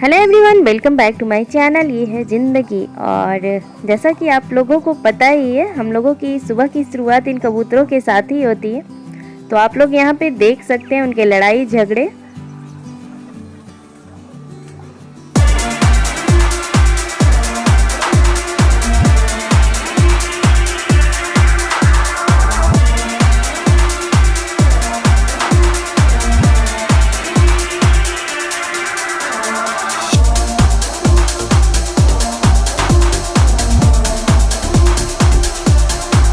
Hello everyone, welcome back to my channel. ये है ज़िंदगी। और जैसा कि आप लोगों को पता ही है, हम लोगों की सुबह की शुरुआत इन कबूतरों के साथ ही होती है। तो आप लोग यहाँ पे देख सकते हैं उनके लड़ाई झगड़े।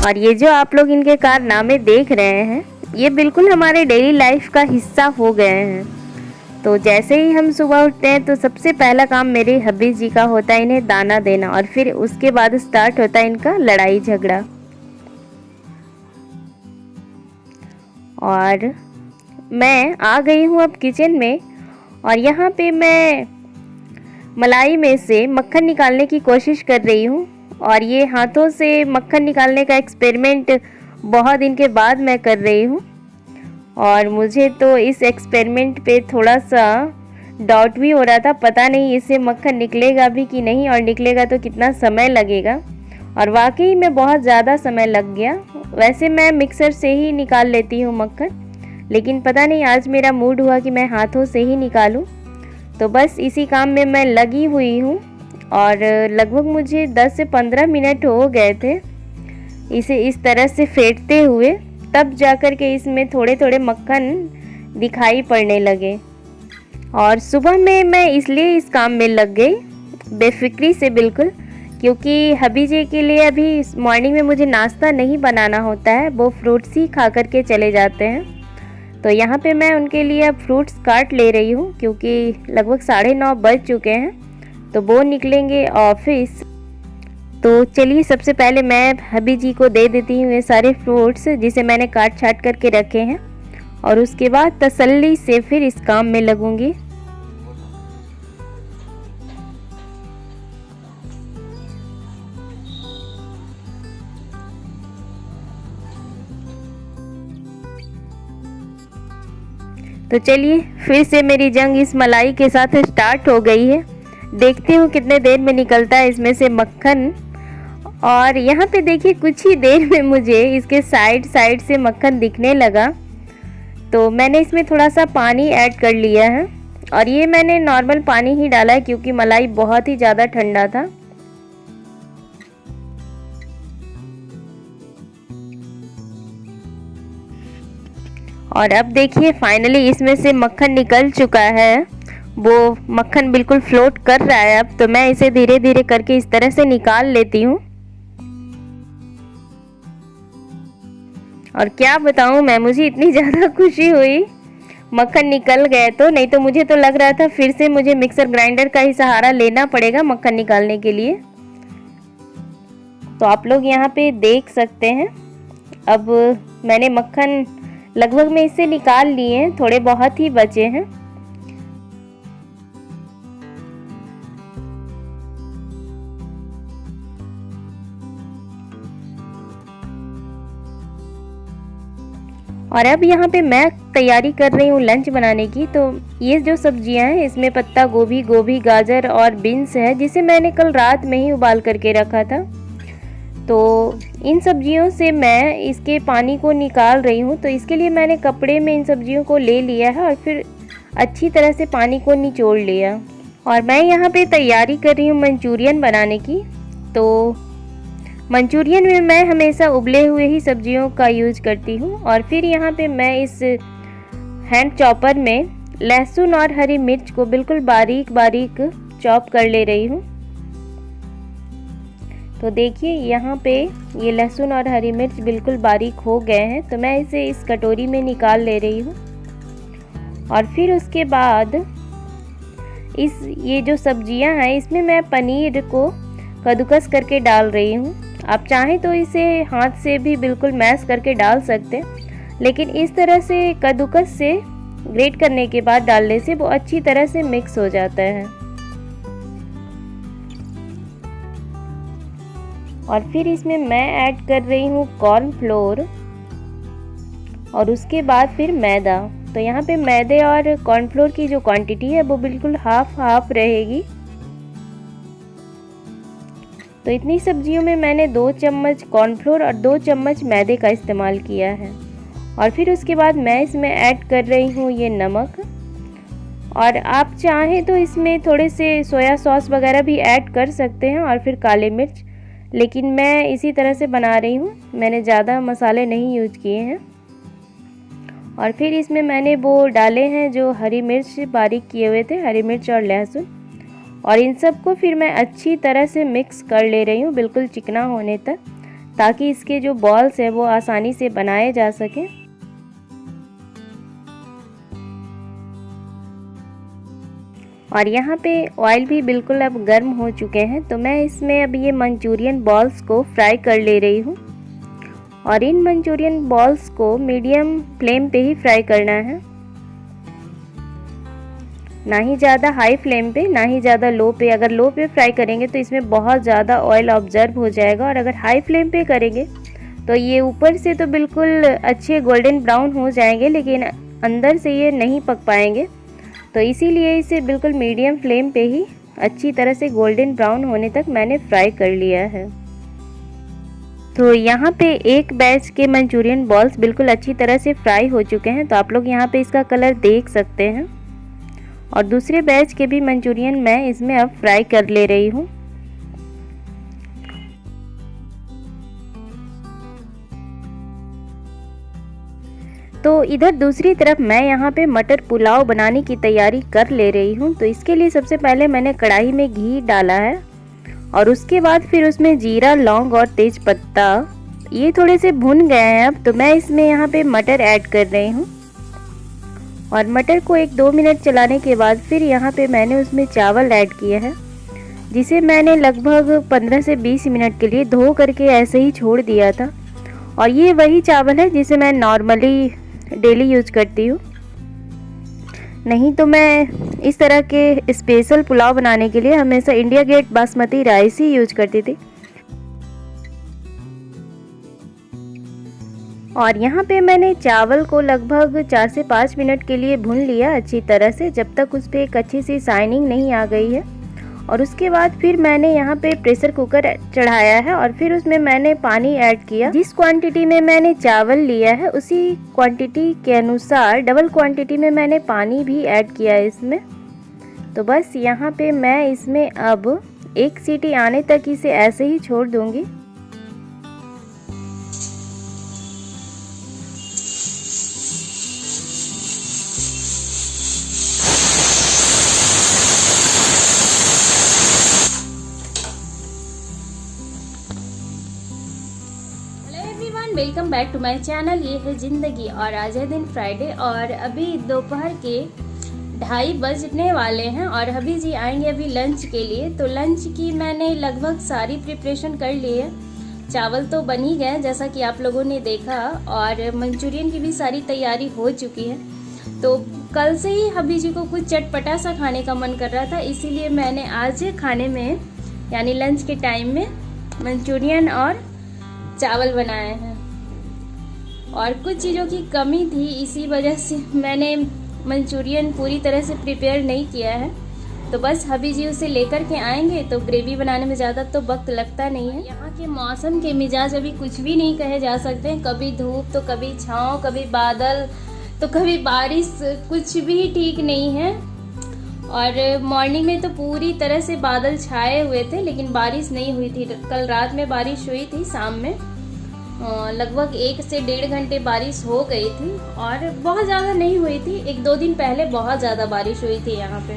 और ये जो आप लोग इनके कारनामे देख रहे हैं, ये बिल्कुल हमारे डेली लाइफ का हिस्सा हो गए हैं। तो जैसे ही हम सुबह उठते हैं तो सबसे पहला काम मेरे हब्बी जी का होता है इन्हें दाना देना, और फिर उसके बाद स्टार्ट होता है इनका लड़ाई झगड़ा। और मैं आ गई हूँ अब किचन में, और यहाँ पे मैं मलाई में से मक्खन निकालने की कोशिश कर रही हूँ। और ये हाथों से मक्खन निकालने का एक्सपेरिमेंट बहुत दिन के बाद मैं कर रही हूँ, और मुझे तो इस एक्सपेरिमेंट पे थोड़ा सा डाउट भी हो रहा था, पता नहीं इससे मक्खन निकलेगा भी कि नहीं, और निकलेगा तो कितना समय लगेगा। और वाकई में बहुत ज़्यादा समय लग गया। वैसे मैं मिक्सर से ही निकाल लेती हूँ मक्खन, लेकिन पता नहीं आज मेरा मूड हुआ कि मैं हाथों से ही निकालूँ। तो बस इसी काम में मैं लगी हुई हूँ, और लगभग मुझे 10 से 15 मिनट हो गए थे इसे इस तरह से फेंटते हुए, तब जाकर के इसमें थोड़े थोड़े मक्खन दिखाई पड़ने लगे। और सुबह में मैं इसलिए इस काम में लग गई बेफिक्री से बिल्कुल, क्योंकि हबी जी के लिए अभी मॉर्निंग में मुझे नाश्ता नहीं बनाना होता है, वो फ्रूट्स ही खा करके चले जाते हैं। तो यहाँ पे मैं उनके लिए अब फ्रूट्स काट ले रही हूँ, क्योंकि लगभग 9:30 बज चुके हैं, तो वो निकलेंगे ऑफिस। तो चलिए सबसे पहले मैं हबी जी को दे देती हूँ ये सारे फ्रूट्स जिसे मैंने काट छाट करके रखे हैं, और उसके बाद तसल्ली से फिर इस काम में लगूंगी। तो चलिए फिर से मेरी जंग इस मलाई के साथ स्टार्ट हो गई है। देखती हूँ कितने देर में निकलता है इसमें से मक्खन। और यहाँ पे देखिए कुछ ही देर में मुझे इसके साइड साइड से मक्खन दिखने लगा। तो मैंने इसमें थोड़ा सा पानी ऐड कर लिया है, और ये मैंने नॉर्मल पानी ही डाला है क्योंकि मलाई बहुत ही ज़्यादा ठंडा था। और अब देखिए फाइनली इसमें से मक्खन निकल चुका है। वो मक्खन बिल्कुल फ्लोट कर रहा है। अब तो मैं इसे धीरे धीरे करके इस तरह से निकाल लेती हूँ। और क्या बताऊँ मैं, मुझे इतनी ज़्यादा खुशी हुई मक्खन निकल गए तो, नहीं तो मुझे तो लग रहा था फिर से मुझे मिक्सर ग्राइंडर का ही सहारा लेना पड़ेगा मक्खन निकालने के लिए। तो आप लोग यहाँ पे देख सकते हैं, अब मैंने मक्खन लगभग में इससे निकाल लिए हैं, थोड़े बहुत ही बचे हैं। और अब यहाँ पे मैं तैयारी कर रही हूँ लंच बनाने की। तो ये जो सब्जियां हैं इसमें पत्ता गोभी, गाजर और बीन्स है, जिसे मैंने कल रात में ही उबाल करके रखा था। तो इन सब्जियों से मैं इसके पानी को निकाल रही हूँ। तो इसके लिए मैंने कपड़े में इन सब्जियों को ले लिया है, और फिर अच्छी तरह से पानी को निचोड़ लिया। और मैं यहाँ पे तैयारी कर रही हूँ मंचूरियन बनाने की। तो मंचूरियन में मैं हमेशा उबले हुए ही सब्जियों का यूज करती हूँ। और फिर यहाँ पे मैं इस हैंड चॉपर में लहसुन और हरी मिर्च को बिल्कुल बारीक बारीक चॉप कर ले रही हूँ। तो देखिए यहाँ पे ये लहसुन और हरी मिर्च बिल्कुल बारीक हो गए हैं। तो मैं इसे इस कटोरी में निकाल ले रही हूँ। और फिर उसके बाद ये जो सब्जियां हैं इसमें मैं पनीर को कद्दूकस करके डाल रही हूँ। आप चाहें तो इसे हाथ से भी बिल्कुल मैश करके डाल सकते हैं, लेकिन इस तरह से कद्दूकस से ग्रेट करने के बाद डालने से वो अच्छी तरह से मिक्स हो जाता है। और फिर इसमें मैं ऐड कर रही हूँ कॉर्नफ्लोर, और उसके बाद फिर मैदा। तो यहाँ पे मैदे और कॉर्नफ्लोर की जो क्वांटिटी है वो बिल्कुल हाफ हाफ रहेगी। तो इतनी सब्जियों में मैंने 2 चम्मच कॉर्नफ्लोर और 2 चम्मच मैदे का इस्तेमाल किया है। और फिर उसके बाद मैं इसमें ऐड कर रही हूँ ये नमक, और आप चाहें तो इसमें थोड़े से सोया सॉस वगैरह भी ऐड कर सकते हैं और फिर काले मिर्च, लेकिन मैं इसी तरह से बना रही हूँ, मैंने ज़्यादा मसाले नहीं यूज किए हैं। और फिर इसमें मैंने वो डाले हैं जो हरी मिर्च बारीक किए हुए थे, हरी मिर्च और लहसुन, और इन सब को फिर मैं अच्छी तरह से मिक्स कर ले रही हूँ बिल्कुल चिकना होने तक, ताकि इसके जो बॉल्स हैं वो आसानी से बनाए जा सकें। और यहाँ पे ऑयल भी बिल्कुल अब गर्म हो चुके हैं, तो मैं इसमें अब ये मंचूरियन बॉल्स को फ्राई कर ले रही हूँ। और इन मंचूरियन बॉल्स को मीडियम फ्लेम पे ही फ्राई करना है, ना ही ज़्यादा हाई फ्लेम पे, ना ही ज़्यादा लो पे। अगर लो पे फ्राई करेंगे तो इसमें बहुत ज़्यादा ऑयल ऑब्जर्व हो जाएगा, और अगर हाई फ्लेम पे करेंगे तो ये ऊपर से तो बिल्कुल अच्छे गोल्डन ब्राउन हो जाएंगे, लेकिन अंदर से ये नहीं पक पाएंगे। तो इसीलिए इसे बिल्कुल मीडियम फ्लेम पे ही अच्छी तरह से गोल्डन ब्राउन होने तक मैंने फ्राई कर लिया है। तो यहाँ पे एक बैच के मंचूरियन बॉल्स बिल्कुल अच्छी तरह से फ्राई हो चुके हैं, तो आप लोग यहाँ पे इसका कलर देख सकते हैं। और दूसरे बैच के भी मंचूरियन मैं इसमें अब फ्राई कर ले रही हूँ। तो इधर दूसरी तरफ मैं यहाँ पे मटर पुलाव बनाने की तैयारी कर ले रही हूँ। तो इसके लिए सबसे पहले मैंने कढ़ाई में घी डाला है, और उसके बाद फिर उसमें जीरा, लौंग और तेज पत्ता ये थोड़े से भुन गए हैं अब, तो मैं इसमें यहाँ पे मटर ऐड कर रही हूँ। और मटर को 1-2 मिनट चलाने के बाद फिर यहाँ पे मैंने उसमें चावल ऐड किए हैं, जिसे मैंने लगभग 15 से 20 मिनट के लिए धो करके ऐसे ही छोड़ दिया था। और ये वही चावल है जिसे मैं नॉर्मली डेली यूज करती हूँ, नहीं तो मैं इस तरह के स्पेशल पुलाव बनाने के लिए हमेशा इंडिया गेट बासमती राइस ही यूज करती थी। और यहाँ पे मैंने चावल को लगभग 4 से 5 मिनट के लिए भून लिया अच्छी तरह से, जब तक उस पर एक अच्छी सी शाइनिंग नहीं आ गई है। और उसके बाद फिर मैंने यहाँ पे प्रेशर कुकर चढ़ाया है, और फिर उसमें मैंने पानी ऐड किया। जिस क्वांटिटी में मैंने चावल लिया है उसी क्वांटिटी के अनुसार डबल क्वांटिटी में मैंने पानी भी ऐड किया है इसमें। तो बस यहाँ पे मैं इसमें अब 1 सीटी आने तक इसे ऐसे ही छोड़ दूँगी। Welcome back to my channel. ये है ज़िंदगी, और आज है दिन फ्राइडे, और अभी दोपहर के 2:30 बजने वाले हैं, और अभी जी आएंगे अभी लंच के लिए। तो लंच की मैंने लगभग सारी प्रिपरेशन कर ली है। चावल तो बन ही गए जैसा कि आप लोगों ने देखा, और मंचूरियन की भी सारी तैयारी हो चुकी है। तो कल से ही हबी जी को कुछ चटपटा सा खाने का मन कर रहा था, इसीलिए मैंने आज खाने में यानी लंच के टाइम में मंचूरियन और चावल बनाए हैं। और कुछ चीज़ों की कमी थी, इसी वजह से मैंने मंचूरियन पूरी तरह से प्रिपेयर नहीं किया है। तो बस हबी जी उसे लेकर के आएंगे, तो ग्रेवी बनाने में ज़्यादा तो वक्त लगता नहीं है। यहाँ के मौसम के मिजाज अभी कुछ भी नहीं कहे जा सकते, कभी धूप तो कभी छाँव, कभी बादल तो कभी बारिश, कुछ भी ठीक नहीं है। और मॉर्निंग में तो पूरी तरह से बादल छाए हुए थे, लेकिन बारिश नहीं हुई थी। कल रात में बारिश हुई थी, शाम में लगभग 1 से 1.5 घंटे बारिश हो गई थी, और बहुत ज़्यादा नहीं हुई थी। 1-2 दिन पहले बहुत ज़्यादा बारिश हुई थी यहाँ पे।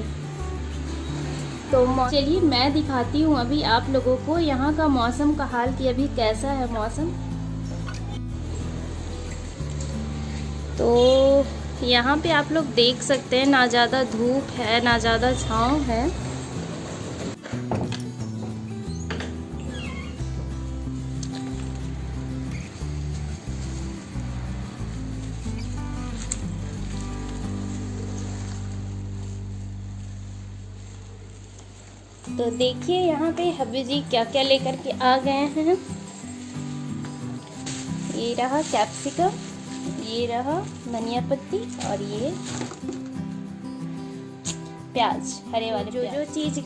तो चलिए मैं दिखाती हूँ अभी आप लोगों को यहाँ का मौसम का हाल, कि अभी कैसा है मौसम। तो यहाँ पे आप लोग देख सकते हैं, ना ज़्यादा धूप है ना ज़्यादा छाँव है। तो देखिए यहाँ पे हबी जी क्या क्या लेकर के आ गए हैं। ये रहा कैप्सिकम, ये रहा धनिया पत्ती और ये प्याज, हरे वाले जो चीज़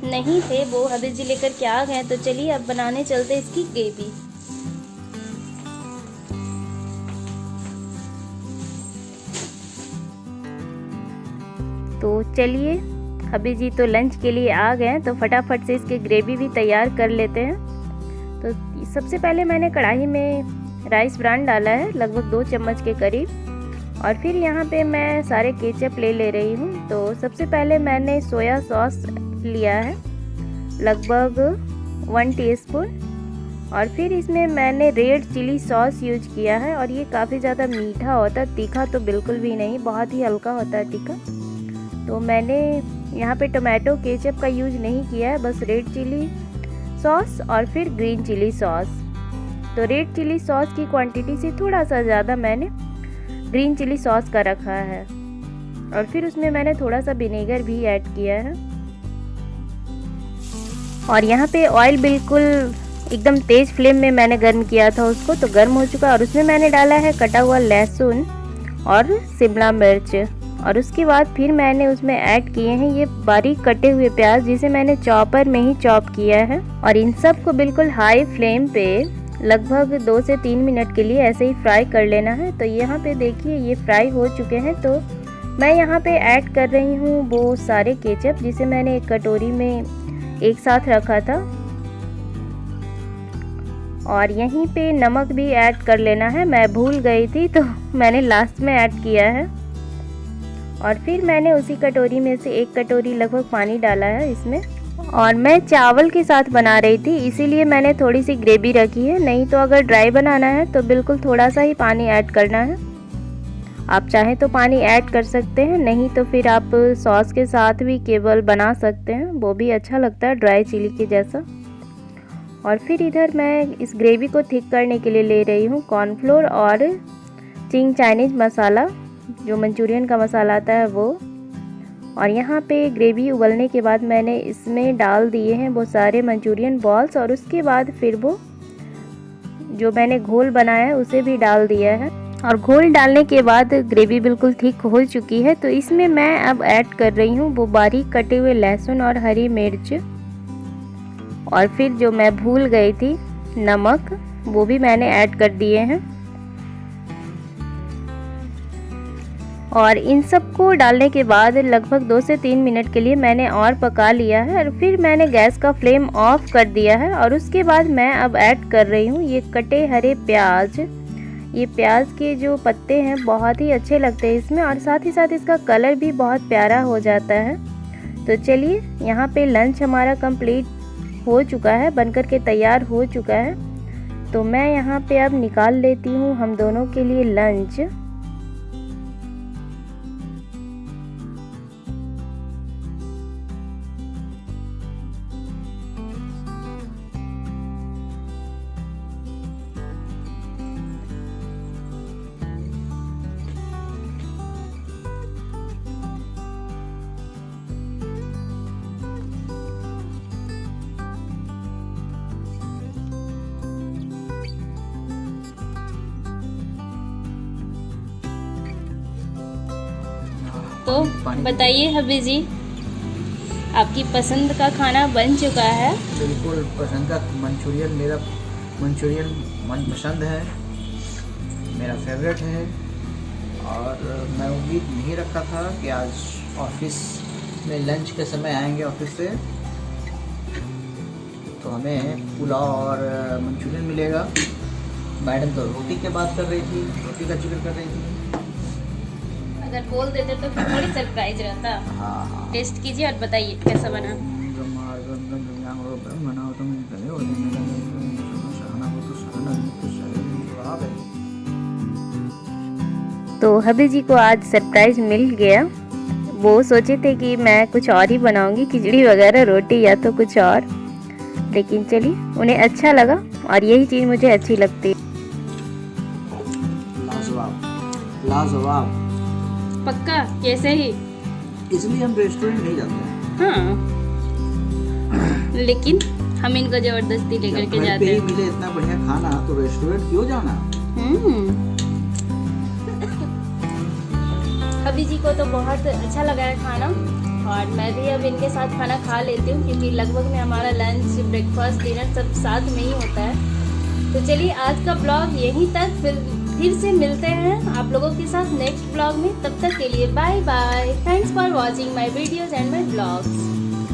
नहीं थे वो हबीब जी लेकर के आ गए। तो चलिए अब बनाने चलते इसकी ग्रेवी। तो चलिए हबीब जी तो लंच के लिए आ गए, तो फटाफट से इसकी ग्रेवी भी तैयार कर लेते हैं। तो सबसे पहले मैंने कढ़ाई में राइस ब्रान डाला है लगभग 2 चम्मच के करीब, और फिर यहाँ पे मैं सारे केचप ले रही हूँ। तो सबसे पहले मैंने सोया सॉस लिया है लगभग 1 टीस्पून, और फिर इसमें मैंने रेड चिली सॉस यूज किया है। और ये काफ़ी ज़्यादा मीठा होता है, तीखा तो बिल्कुल भी नहीं, बहुत ही हल्का होता है तीखा। तो मैंने यहाँ पे टोमेटो केचप का यूज नहीं किया है, बस रेड चिली सॉस और फिर ग्रीन चिली सॉस। तो रेड चिली सॉस की क्वांटिटी से थोड़ा सा ज़्यादा मैंने ग्रीन चिली सॉस का रखा है, और फिर उसमें मैंने थोड़ा सा विनेगर भी ऐड किया है। और यहाँ पे ऑयल बिल्कुल एकदम तेज़ फ्लेम में मैंने गर्म किया था उसको, तो गर्म हो चुका। और उसमें मैंने डाला है कटा हुआ लहसुन और शिमला मिर्च, और उसके बाद फिर मैंने उसमें ऐड किए हैं ये बारीक कटे हुए प्याज, जिसे मैंने चॉपर में ही चॉप किया है। और इन सब को बिल्कुल हाई फ्लेम पे लगभग 2 से 3 मिनट के लिए ऐसे ही फ्राई कर लेना है। तो यहाँ पे देखिए ये फ्राई हो चुके हैं। तो मैं यहाँ पे ऐड कर रही हूँ वो सारे केचप जिसे मैंने एक कटोरी में एक साथ रखा था, और यहीं पे नमक भी ऐड कर लेना है। मैं भूल गई थी तो मैंने लास्ट में ऐड किया है। और फिर मैंने उसी कटोरी में से 1 कटोरी लगभग पानी डाला है इसमें, और मैं चावल के साथ बना रही थी इसीलिए मैंने थोड़ी सी ग्रेवी रखी है। नहीं तो अगर ड्राई बनाना है तो बिल्कुल थोड़ा सा ही पानी ऐड करना है। आप चाहें तो पानी ऐड कर सकते हैं, नहीं तो फिर आप सॉस के साथ भी केवल बना सकते हैं, वो भी अच्छा लगता है ड्राई चिली के जैसा। और फिर इधर मैं इस ग्रेवी को थिक करने के लिए ले रही हूँ कॉर्नफ्लोर और चिंग चाइनीज मसाला, जो मंचूरियन का मसाला आता है वो। और यहाँ पे ग्रेवी उबलने के बाद मैंने इसमें डाल दिए हैं वो सारे मंचूरियन बॉल्स, और उसके बाद फिर वो जो मैंने घोल बनाया है उसे भी डाल दिया है। और घोल डालने के बाद ग्रेवी बिल्कुल थिक हो चुकी है। तो इसमें मैं अब ऐड कर रही हूँ वो बारीक कटे हुए लहसुन और हरी मिर्च, और फिर जो मैं भूल गई थी नमक, वो भी मैंने ऐड कर दिए हैं। और इन सब को डालने के बाद लगभग 2 से 3 मिनट के लिए मैंने और पका लिया है, और फिर मैंने गैस का फ्लेम ऑफ कर दिया है। और उसके बाद मैं अब ऐड कर रही हूँ ये कटे हरे प्याज। ये प्याज के जो पत्ते हैं बहुत ही अच्छे लगते हैं इसमें, और साथ ही साथ इसका कलर भी बहुत प्यारा हो जाता है। तो चलिए यहाँ पे लंच हमारा कंप्लीट हो चुका है, बनकर के तैयार हो चुका है। तो मैं यहाँ पे अब निकाल लेती हूँ हम दोनों के लिए लंच। तो बताइए हबीब जी, आपकी पसंद का खाना बन चुका है। बिल्कुल पसंद का मंचूरियन, मेरा मंचूरियन मनपसंद है, मेरा फेवरेट है। और मैं उम्मीद नहीं रखा था कि आज ऑफिस में लंच के समय आएंगे ऑफिस से तो हमें पुलाव और मंचूरियन मिलेगा। मैडम तो रोटी की बात कर रही थी, रोटी का जिक्र कर रही थी। अगर बोल देते तो फिर थोड़ी सरप्राइज रहता। हाँ, टेस्ट कीजिए और बताइए कैसा बना। तो हबीब जी को आज सरप्राइज मिल गया। वो सोचे थे कि मैं कुछ और ही बनाऊंगी, खिचड़ी वगैरह, रोटी या तो कुछ और, लेकिन चलिए उन्हें अच्छा लगा, और यही चीज़ मुझे अच्छी लगती है। लाजवाब लाजवाब। पक्का कैसे ही, इसलिए हम रेस्टोरेंट नहीं जाते हैं। हाँ, लेकिन हम इनको जबरदस्ती लेकर के जाते हैं। मिले इतना बढ़िया खाना तो रेस्टोरेंट क्यों जाना। अभी जी को तो बहुत अच्छा लगा है खाना, और मैं भी अब इनके साथ खाना खा लेती हूँ, क्योंकि लगभग में हमारा लंच, ब्रेकफास्ट, डिनर सब साथ में ही होता है। तो चलिए आज का ब्लॉग यहीं तक, फिर से मिलते हैं आप लोगों के साथ नेक्स्ट ब्लॉग में। तब तक के लिए bye bye. Thanks for watching my videos and my blogs.